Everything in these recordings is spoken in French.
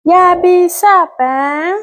Yabi sapin,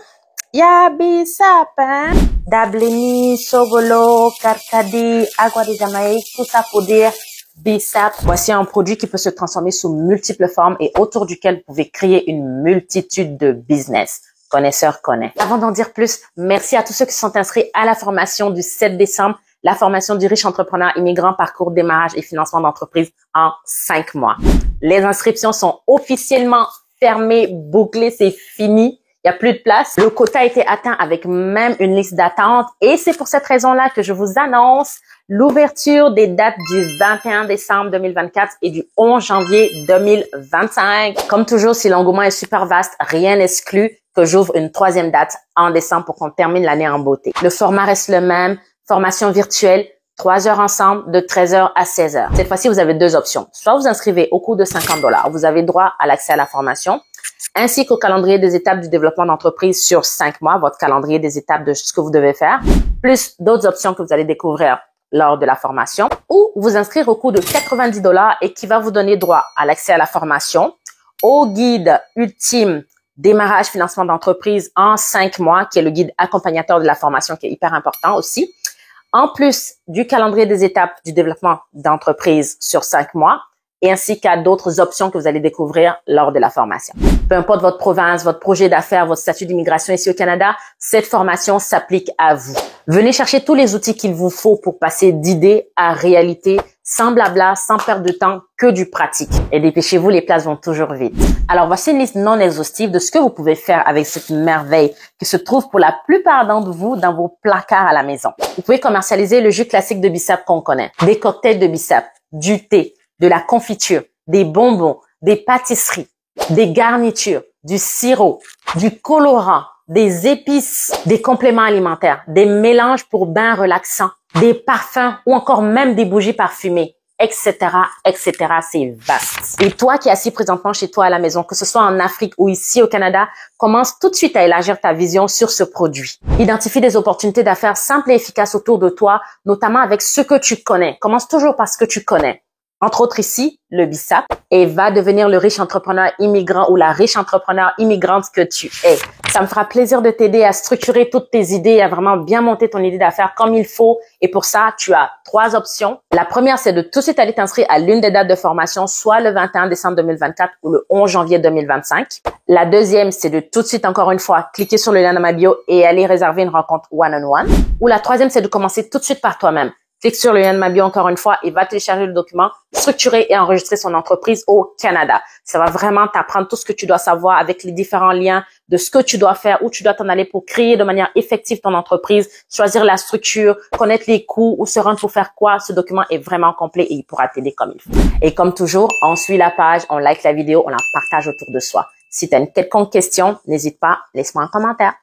yabi sapin. Dableni, Sogolo, Karkadi, Agua de Jamaïque, tout ça pour dire Bissap. Voici un produit qui peut se transformer sous multiples formes et autour duquel vous pouvez créer une multitude de business. Connaisseur connaît. Avant d'en dire plus, merci à tous ceux qui sont inscrits à la formation du 7 décembre, la formation du riche entrepreneur immigrant parcours démarrage et financement d'entreprise en 5 mois. Les inscriptions sont officiellement fermées, bouclées, c'est fini. Il n'y a plus de place. Le quota a été atteint avec même une liste d'attente et c'est pour cette raison-là que je vous annonce l'ouverture des dates du 21 décembre 2024 et du 11 janvier 2025. Comme toujours, si l'engouement est super vaste, rien n'exclut que j'ouvre une troisième date en décembre pour qu'on termine l'année en beauté. Le format reste le même, formation virtuelle, 3 heures ensemble de 13h à 16h. Cette fois-ci, vous avez deux options. Soit vous inscrivez au coût de 50$. Vous avez droit à l'accès à la formation, ainsi qu'au calendrier des étapes du développement d'entreprise sur 5 mois, votre calendrier des étapes de ce que vous devez faire, plus d'autres options que vous allez découvrir lors de la formation, ou vous inscrire au coût de 90$ et qui va vous donner droit à l'accès à la formation, au guide ultime démarrage financement d'entreprise en 5 mois, qui est le guide accompagnateur de la formation, qui est hyper important aussi, en plus du calendrier des étapes du développement d'entreprise sur 5 mois, et ainsi qu'à d'autres options que vous allez découvrir lors de la formation. Peu importe votre province, votre projet d'affaires, votre statut d'immigration ici au Canada, cette formation s'applique à vous. Venez chercher tous les outils qu'il vous faut pour passer d'idée à réalité, sans blabla, sans perdre de temps, que du pratique. Et dépêchez-vous, les places vont toujours vite. Alors, voici une liste non exhaustive de ce que vous pouvez faire avec cette merveille qui se trouve pour la plupart d'entre vous dans vos placards à la maison. Vous pouvez commercialiser le jus classique de Bissap qu'on connaît, des cocktails de Bissap, du thé, de la confiture, des bonbons, des pâtisseries, des garnitures, du sirop, du colorant, des épices, des compléments alimentaires, des mélanges pour bains relaxants, des parfums ou encore même des bougies parfumées, etc., etc. C'est vaste. Et toi qui es assis présentement chez toi à la maison, que ce soit en Afrique ou ici au Canada, commence tout de suite à élargir ta vision sur ce produit. Identifie des opportunités d'affaires simples et efficaces autour de toi, notamment avec ce que tu connais. Commence toujours par ce que tu connais. Entre autres ici, le Bissap, et va devenir le riche entrepreneur immigrant ou la riche entrepreneur immigrante que tu es. Ça me fera plaisir de t'aider à structurer toutes tes idées, à vraiment bien monter ton idée d'affaires comme il faut. Et pour ça, tu as 3 options. La première, c'est de tout de suite aller t'inscrire à l'une des dates de formation, soit le 21 décembre 2024 ou le 11 janvier 2025. La deuxième, c'est de tout de suite, encore une fois, cliquer sur le lien dans ma bio et aller réserver une rencontre one-on-one. Ou la troisième, c'est de commencer tout de suite par toi-même. Clique sur le lien de ma bio encore une fois et va télécharger le document, structurer et enregistrer son entreprise au Canada. Ça va vraiment t'apprendre tout ce que tu dois savoir avec les différents liens de ce que tu dois faire, où tu dois t'en aller pour créer de manière effective ton entreprise, choisir la structure, connaître les coûts, où se rendre pour faire quoi. Ce document est vraiment complet et il pourra t'aider comme il faut. Et comme toujours, on suit la page, on like la vidéo, on la partage autour de soi. Si tu as une quelconque question, n'hésite pas, laisse-moi un commentaire.